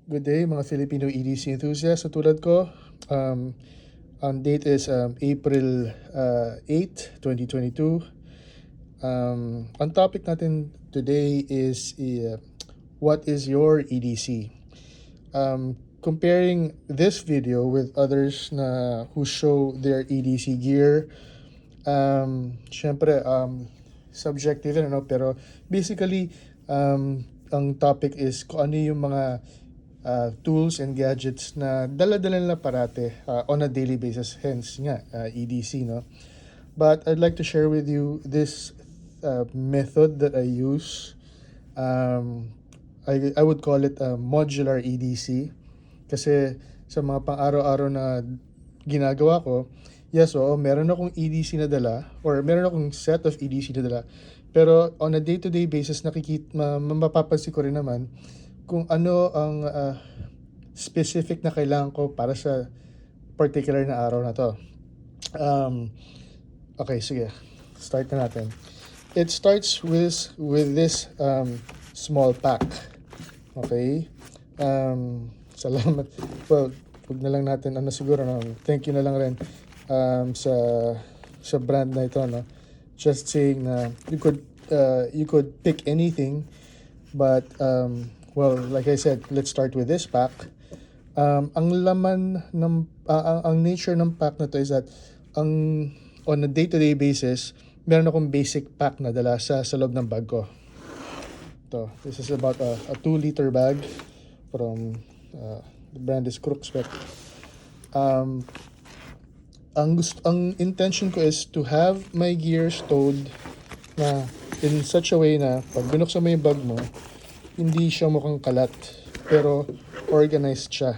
Good day mga Filipino EDC enthusiasts. So tulad ko, ang date is April 8, 2022. Ang topic natin today is what is your EDC? Comparing this video with others na who show their EDC gear, syempre subjective yun, ano? Pero basically ang topic is kung ano yung mga tools and gadgets na dala-dala nila parate on a daily basis, hence nga EDC, no? But I'd like to share with you this method that I use. I would call it modular EDC kasi sa mga pang-araw-araw na ginagawa ko, yes, meron akong EDC na dala or meron akong set of EDC na dala, pero on a day-to-day basis mapapansin ko rin naman kung ano ang specific na kailangan ko para sa particular na araw na to. Okay, sige. Start na natin. It starts with this small pack. Okay? Salamat. Well, huwag na lang natin, siguro, no? Thank you na lang rin sa brand na ito, no? Just saying na you could pick anything, but well, like I said, let's start with this pack. Ang laman ng ang nature ng pack na to is that on a day-to-day basis, meron akong basic pack na dala sa loob ng bag ko. This is about a 2-liter bag from the brand is Crookspec. Ang intention ko is to have my gear stowed na in such a way na pag binuksan mo yung bag mo, hindi siya mukhang kalat, pero organized siya.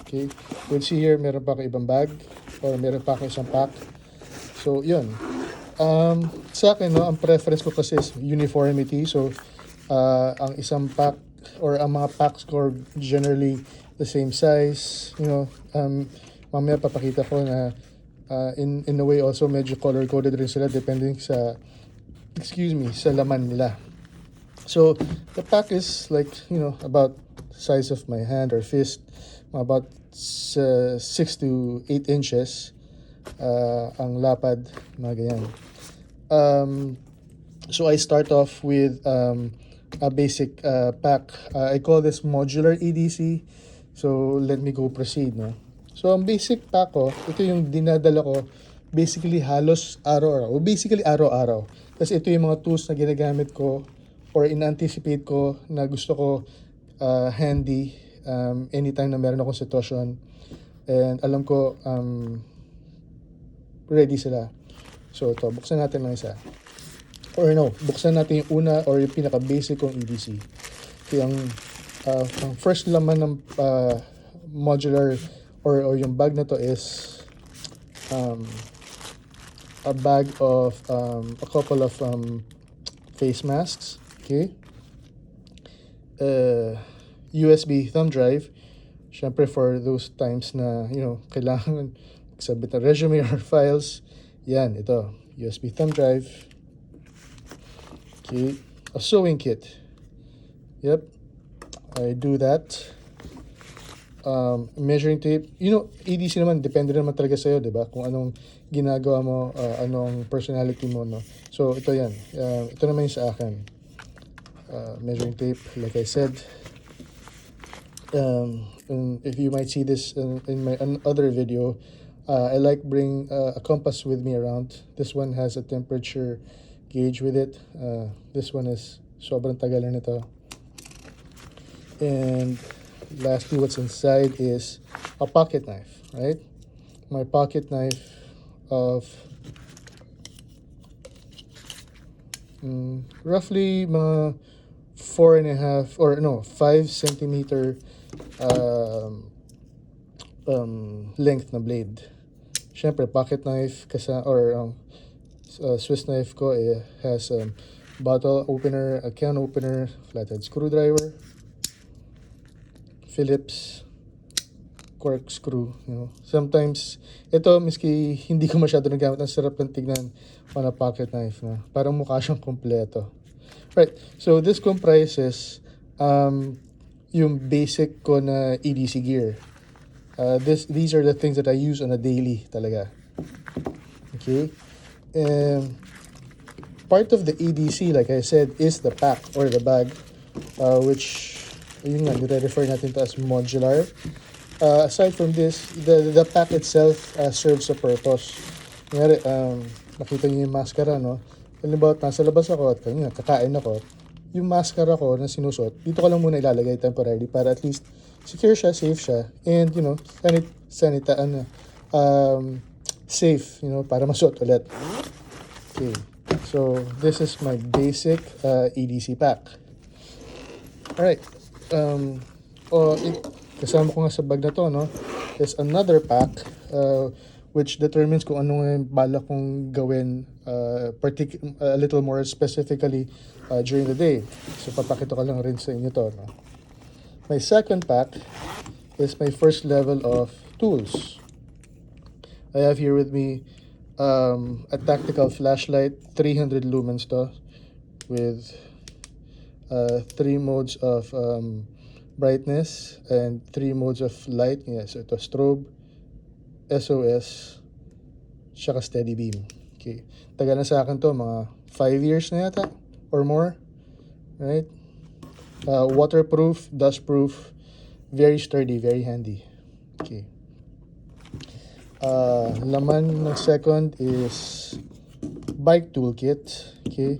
Okay? You'll see here, meron pa akong ibang bag, or meron pa akong isang pack. So, yun. Sa akin, no, ang preference ko kasi is uniformity. So, ang isang pack, or ang mga packs ko are generally the same size. Mamaya papakita ko na in a way also medyo color-coded rin sila depending sa laman nila. So, the pack is like, about the size of my hand or fist, about 6 to 8 inches ang lapad, mga ganyan. So, I start off with a basic pack. I call this modular EDC. So, let me go proceed, no? So, ang basic pack ko, ito yung dinadala ko basically halos araw-araw. Kasi ito yung mga tools na ginagamit ko or in-anticipate ko na gusto ko handy anytime na meron akong sitwasyon. And alam ko ready sila. So ito, buksan natin ng isa. Or no, buksan natin yung una or yung pinaka-basic kong EDC. So ang first laman ng modular or yung bag na to is a bag of a couple of face masks. Okay. USB thumb drive. Syempre for those times na, kailangan magsabit ng resume or files. Yan, ito. USB thumb drive. Okay. A sewing kit. Yep. I do that. Measuring tape. EDC naman, depende naman talaga sa'yo, diba? Kung anong ginagawa mo, anong personality mo, no? So, ito yan. Ito naman yung sa akin. Measuring tape, like I said. If you might see this in my other video, I like bring a compass with me around. This one has a temperature gauge with it. This one is sobrang tagal na nito. And lastly, what's inside is a pocket knife, right? My pocket knife of roughly mga 4.5 or no 5 centimeter length na blade. Syempre pocket knife or Swiss knife ko has bottle opener, a can opener, flathead screwdriver, Phillips corkscrew. Sometimes ito miski hindi ko masyado nagamit, ang sarap ng tignan on a pocket knife na parang mukha siyang kompleto. Right, so this comprises yung basic ko na EDC gear. These are the things that I use on a daily talaga. Okay? Part of the EDC, like I said, is the pack or the bag, which, yun nga, nire-refer natin to as modular. Aside from this, the pack itself serves a purpose. Ngayon, nakita niyo yung maskara, no? Halimbawa, nasa labas ako at kakain ako, yung maskara ko na sinusot, dito ko lang muna ilalagay temporarily para at least secure siya, safe siya, and, safe, para masuot ulit. Okay. So, this is my basic EDC pack. Alright. Kasama ko nga sa bag na to, no? There's another pack which determines kung ano yung balak kong gawin a little more specifically during the day. So, papakita ko lang rin sa inyo to, no? My second pack is my first level of tools. I have here with me a tactical flashlight, 300 lumens to, with 3 modes of brightness and 3 modes of light. So ito strobe, SOS, saka steady beam. Okay. Tagal na sa akin to, mga 5 years na yata or more. Right? Waterproof, dustproof, very sturdy, very handy. Okay. Laman ng second is bike toolkit. Okay.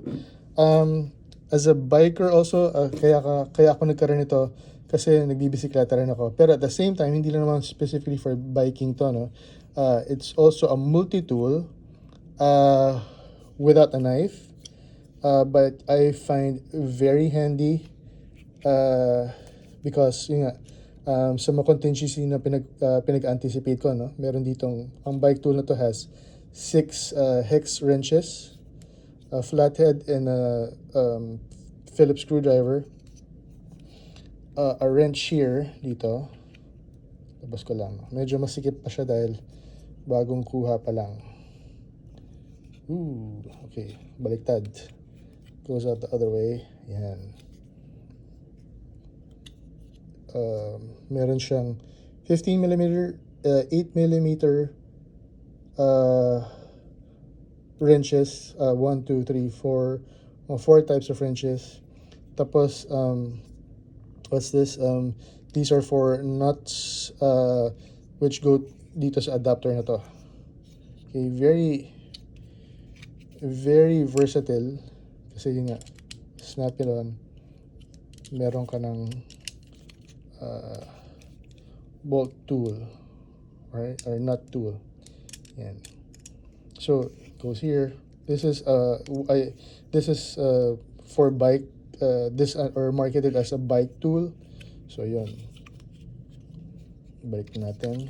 As a biker also, kaya ako nagkaroon nito kasi nagbibisikleta rin ako. Pero at the same time, hindi lang naman specifically for biking to, no? It's also a multi-tool without a knife. But I find very handy because yun nga, sa mga contingency na pinag-anticipate ko, no? Meron ditong, ang bike tool na to has 6 hex wrenches, a flathead and a Phillips screwdriver, a wrench here dito. Labas ko lang. Medyo masikip pa siya dahil bagong kuha pa lang. Okay. Baliktad. Goes out the other way. Yan. Meron siyang 15mm, 8mm wrenches, 1, 2, 3, 4 types of wrenches. Tapos what's this? These are for nuts which go dito sa adapter na to. Okay, very very versatile kasi yun nga, snap it on, meron ka ng bolt tool, right, or nut tool. Yan. So it goes here. This is for bike. This or marketed as a bike tool. So yun. Balik natin.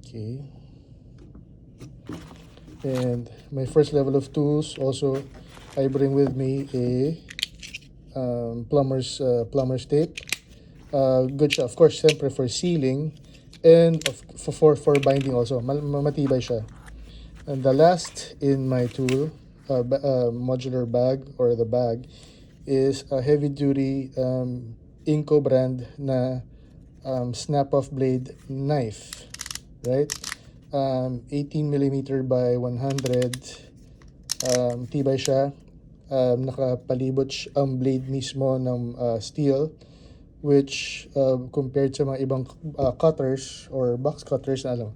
Okay. And my first level of tools also, I bring with me a plumber's tape. Good siya, of course, siyempre for sealing and for binding also. Matibay siya. And the last in my tool, modular bag or the bag, is a heavy duty Inco brand na snap-off blade knife, right? 18mm by 100, tibay siya. Nakapalibot ang blade mismo ng steel, which compared sa mga ibang cutters or box cutters na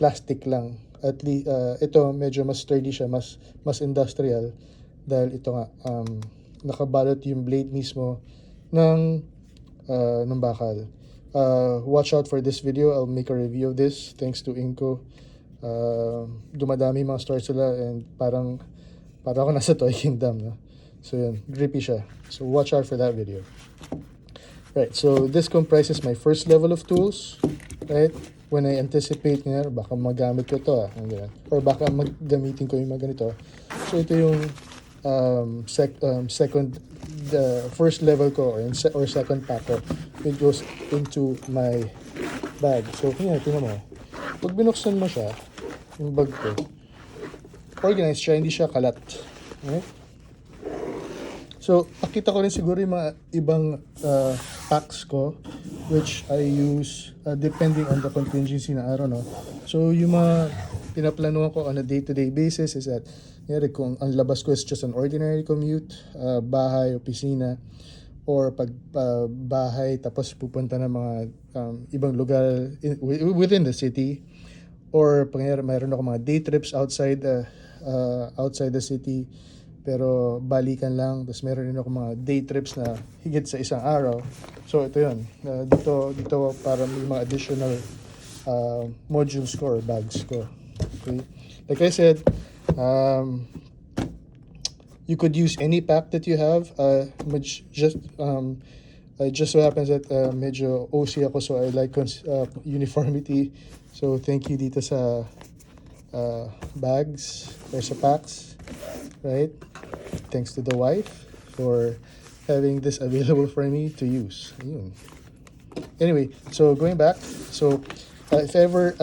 plastic lang. At least ito medyo mas sturdy siya, mas industrial dahil ito nga nakabalot yung blade mismo ng bakal. Watch out for this video. I'll make a review of this thanks to Inco. Dumadami mga stores sila and parang ako nasa Toy Kingdom, no? So yun, grippy siya. So watch out for that video. Right, so this comprises my first level of tools, right? When I anticipate nga, baka magamit ko to, or baka gamitin ko yung mga ganito. So ito yung first level ko or second pack ko. It goes into my bag. So kaya tingnan mo, pag binuksan mo siya, yung bag ko, organized siya, hindi siya kalat. Right? So, pakita ko rin siguro yung mga ibang packs ko which I use depending on the contingency na araw, no? So, yung mga pinaplanuhan ko on a day-to-day basis is that, kung ang labas ko is just an ordinary commute, bahay, opisina, or pag bahay tapos pupunta ng mga ibang lugar within the city, or mayroon ako mga day trips outside the city pero balikan lang, tapos meron din ako mga day trips na higit sa isang araw. So ito yun, dito para may mga additional modules ko or bags ko. Okay, like I said, you could use any pack that you have. Which just it just so happens that medyo OC ako, so I like uniformity. So thank you dito sa bags or sa packs, right? Thanks to the wife for having this available for me to use. Ayun. Anyway, so going back, so if ever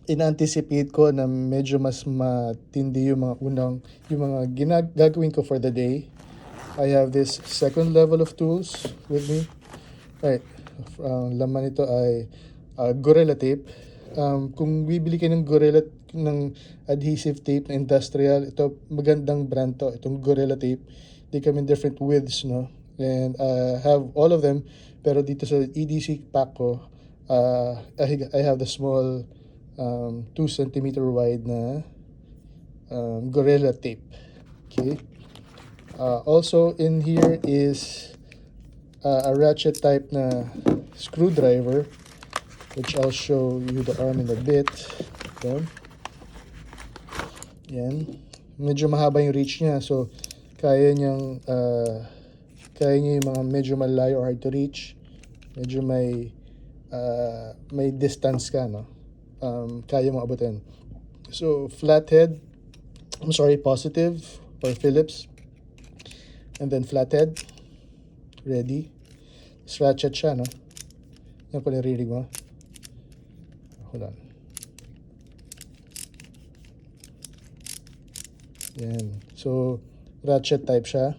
in-anticipate ko na medyo mas matindi yung mga gagawin ko for the day, I have this second level of tools with me. Right. Laman nito ay Gorilla tape. Kung bibili kayo ng adhesive tape na industrial, ito magandang brand to, itong Gorilla tape. They come in different widths, no? And have all of them, pero dito sa EDC pack ko, I have the small 2 cm wide na Gorilla tape. Okay. Also in here is a ratchet type na screwdriver, which I'll show you the arm in a bit. Okay. Yan. Medyo mahaba yung reach niya, so kaya niya yung mga medyo malayo or hard to reach. Medyo may distance ka, no? Kaya mo abutin. So flathead, positive or Phillips, and then flathead, ready. Ratchet siya, no? Yan kung narinig mo. Hold on. Yan. So, ratchet type siya.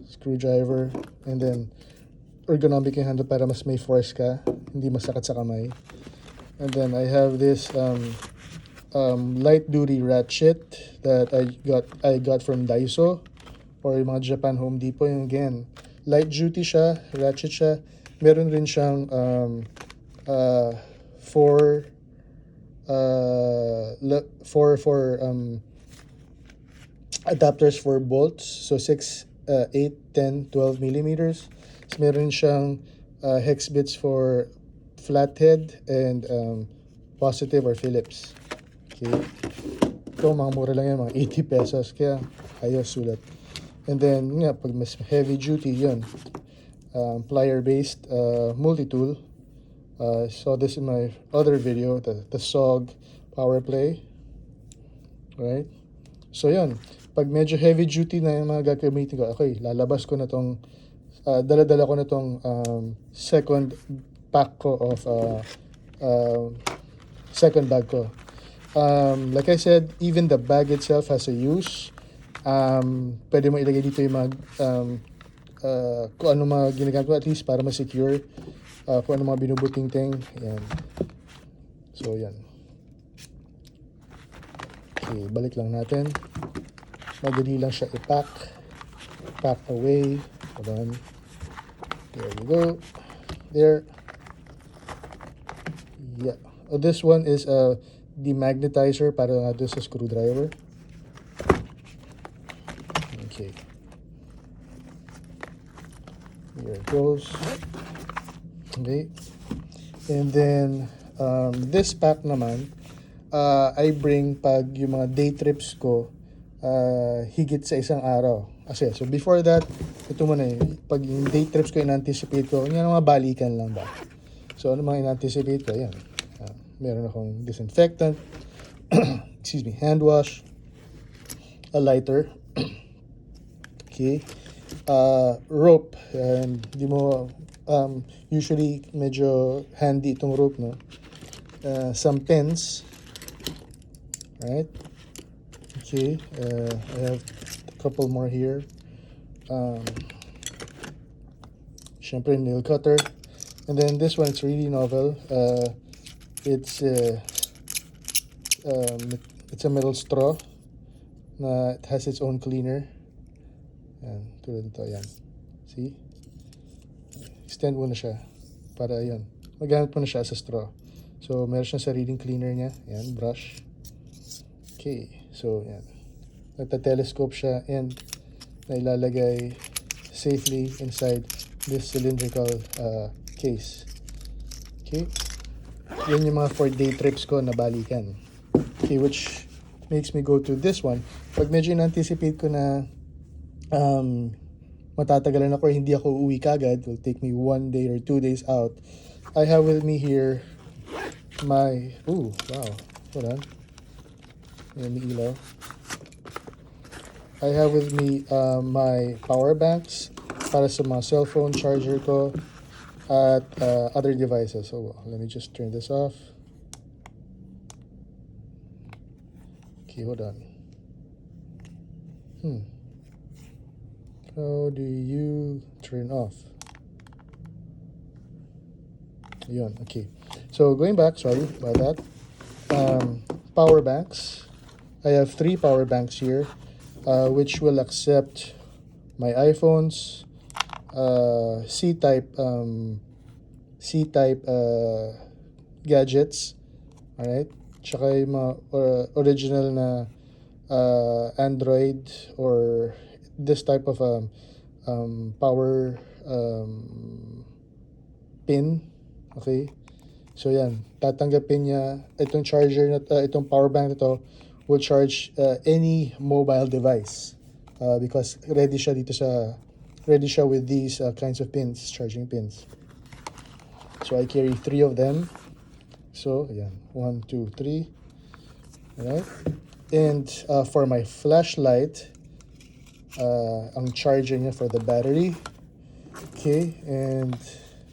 Screwdriver. And then, ergonomic yung handle para mas may force ka. Hindi masakit sa kamay. And then, I have this light duty ratchet that I got from Daiso or yung mga Japan Home Depot. Yung again, light duty siya, ratchet siya. Meron rin siyang four adapters for bolts, so 6, 8, 10, 12 millimeters. So meron siyang hex bits for flathead and positive or Phillips. Okay. Ito mga mura lang yan, mga 80 pesos, kaya ayos, sulat. And then pag mas heavy duty yun, plier based multi-tool. Saw this in my other video, the SOG power play, right? So yun, pag medyo heavy duty na yung mga gagamitin ko, okay, lalabas ko na tong dala-dala ko na tong second pack ko of second bag ko. Like I said, even the bag itself has a use. Pwede mo ilagay dito yung mga kung ano mga ginagamit ko, at least para ma-secure kung ano mga binubuting-ting. Yan. So yan. Okay, balik lang natin. Madali lang siya i-pack. Pack away. Hold on. There we go. There. Yeah. Oh, this one is a demagnetizer para nga doon sa screwdriver. Okay. Here it goes. Okay. And then, this pack naman, I bring pag yung mga day trips ko, higit sa isang araw. Kasi, so before that, ito muna pag yung day trips ko, in-anticipate ko, yan mga balikan lang ba. So, ano mga in-anticipate ko? Yan. Meron akong disinfectant, excuse me, hand wash, a lighter, okay, rope, and di mo, usually medyo handy itong rope, no? Some pins, right? Okay, I have a couple more here. syempre nail cutter. And then this one, it's really novel. It's a metal straw na it has its own cleaner. Yan, tulad nito, yan. See? Extend mo na siya para yan. Magamit mo na siya as a straw. So, meron siyang sariling cleaner niya. Yan, brush. Okay, so yan. Nagta-telescope siya and nailalagay safely inside this cylindrical case. Okay. Yan yung mga 4-day trips ko na balikan. Okay, which makes me go to this one. Pag medyo in-anticipate ko na matatagalan ako or hindi ako uuwi kagad, will take me 1 day or 2 days out, I have with me here my, ooh, wow, hold on. Ayan, may ilaw. I have with me my power banks para sa mga cellphone charger ko at other devices. So let me just turn this off. Okay, hold on. How do you turn off? Yun, okay. So going back, sorry about that. Power banks. I have 3 power banks here, which will accept my iPhones, C-type gadgets, alright? Tsaka yung mga original na Android or this type of power pin, okay? So yan, tatanggapin niya itong charger na itong power bank na to will charge any mobile device because ready siya with these kinds of pins, charging pins. So I carry 3 of them. So ayan, 1, 2, 3. Alright. And for my flashlight, ang charger niya for the battery. Okay, and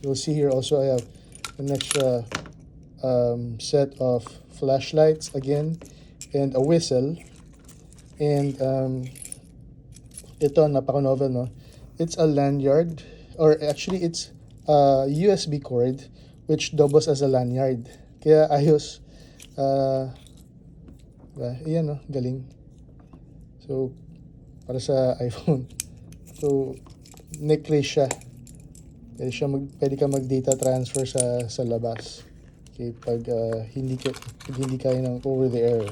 you'll see here also I have an extra set of flashlights again and a whistle. And ito, napaka-novel, no? It's a lanyard, or actually it's a USB cord which doubles as a lanyard. Kaya ayos. Ayan, no? Galing. So, para sa iPhone. So, necklace siya. Pwede ka mag-data transfer sa labas. Okay, pag hindi kaya ng over the air.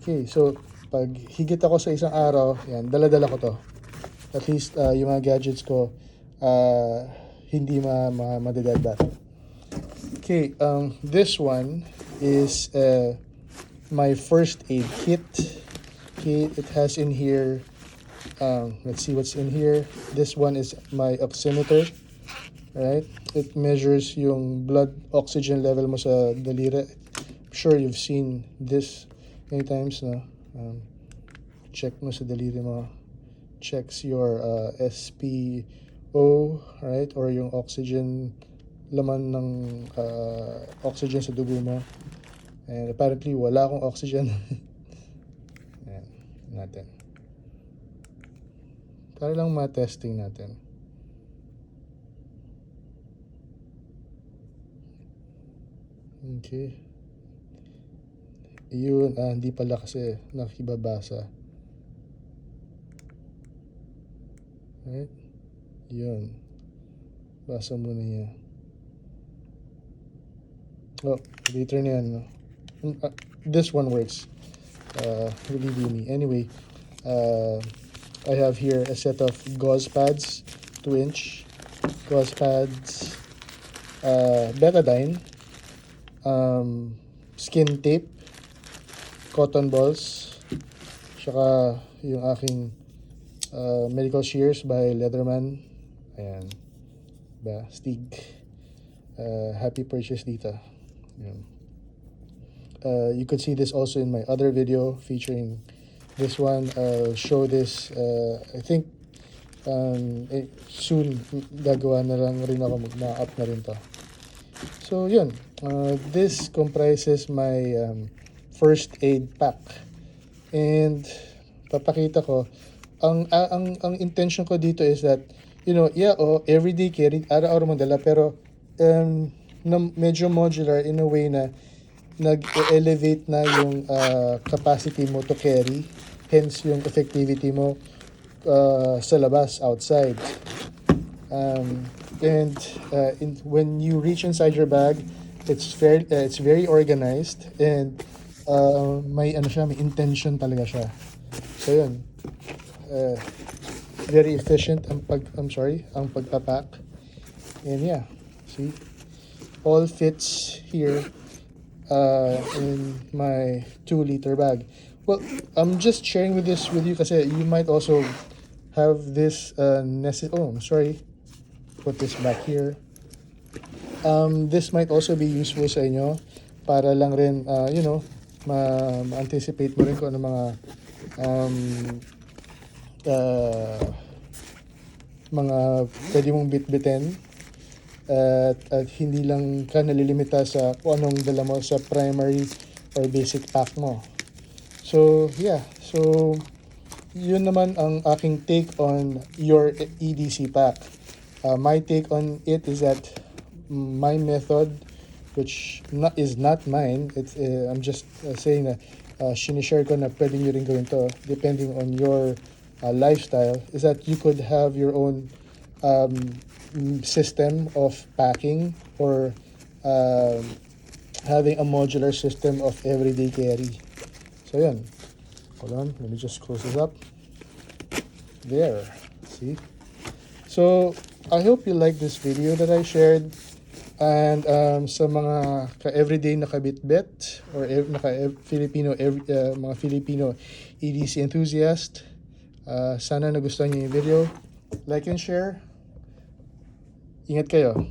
Okay, so pag higit ako sa isang araw, yan, dala-dala ko to. At least yung mga gadgets ko hindi madadead. Okay, this one is my first aid kit. Okay, it has in here, let's see what's in here. This one is my oximeter. Right? It measures yung blood oxygen level mo sa daliri. I'm sure you've seen this many times, no? Check mo sa daliri mo. Checks your SpO, right? Or yung oxygen, laman ng oxygen sa dugo mo. And apparently, wala akong oxygen. Ayan, natin. Para lang ma-testing natin. Okay. Yun, hindi pala kasi nakibabasa. Right? Yun. Basa muna niya. Oh, later na yan, no? This one works. Believe me. Anyway, I have here a set of gauze pads, 2-inch gauze pads, betadine, skin tape, cotton balls, saka yung aking medical shears by Leatherman. Ayan. Ba, Stig. Happy purchase dito. Ayan. You could see this also in my other video featuring this one. I'll show this, I think soon gagawa na lang rin ako, mag-up na rin to. So yun, this comprises my first aid pack. And papakita ko, ang intention ko dito is that, everyday carry, araw-araw mo dala, pero medyo modular in a way na nag-elevate na yung capacity mo to carry, hence yung effectivity mo sa labas, outside. When you reach inside your bag, it's very organized, and may intention talaga siya. So yun, very efficient ang pagpapack. And yeah, see, all fits here in my 2-liter bag. Well, I'm just sharing with you kasi you might also have this put this back here. This might also be useful sa inyo para lang rin ma-anticipate mo rin kung ano mga pwede mong bitbitin, at hindi lang ka nalilimita sa kung anong dala mo sa primary or basic pack mo. So yeah, so yun naman ang aking take on your EDC pack. My take on it is that my method, which is not mine, I'm just saying na sinishare ko na pwede nyo rin gawin to depending on your lifestyle, is that you could have your own system of packing, or having a modular system of everyday carry. So yan, hold on, let me just close this up. There, see? So I hope you like this video that I shared, and sa mga ka-everyday na kabitbit or mga Filipino EDC enthusiast, sana nagustuhan niyo yung video. Like and share. Ingat kayo.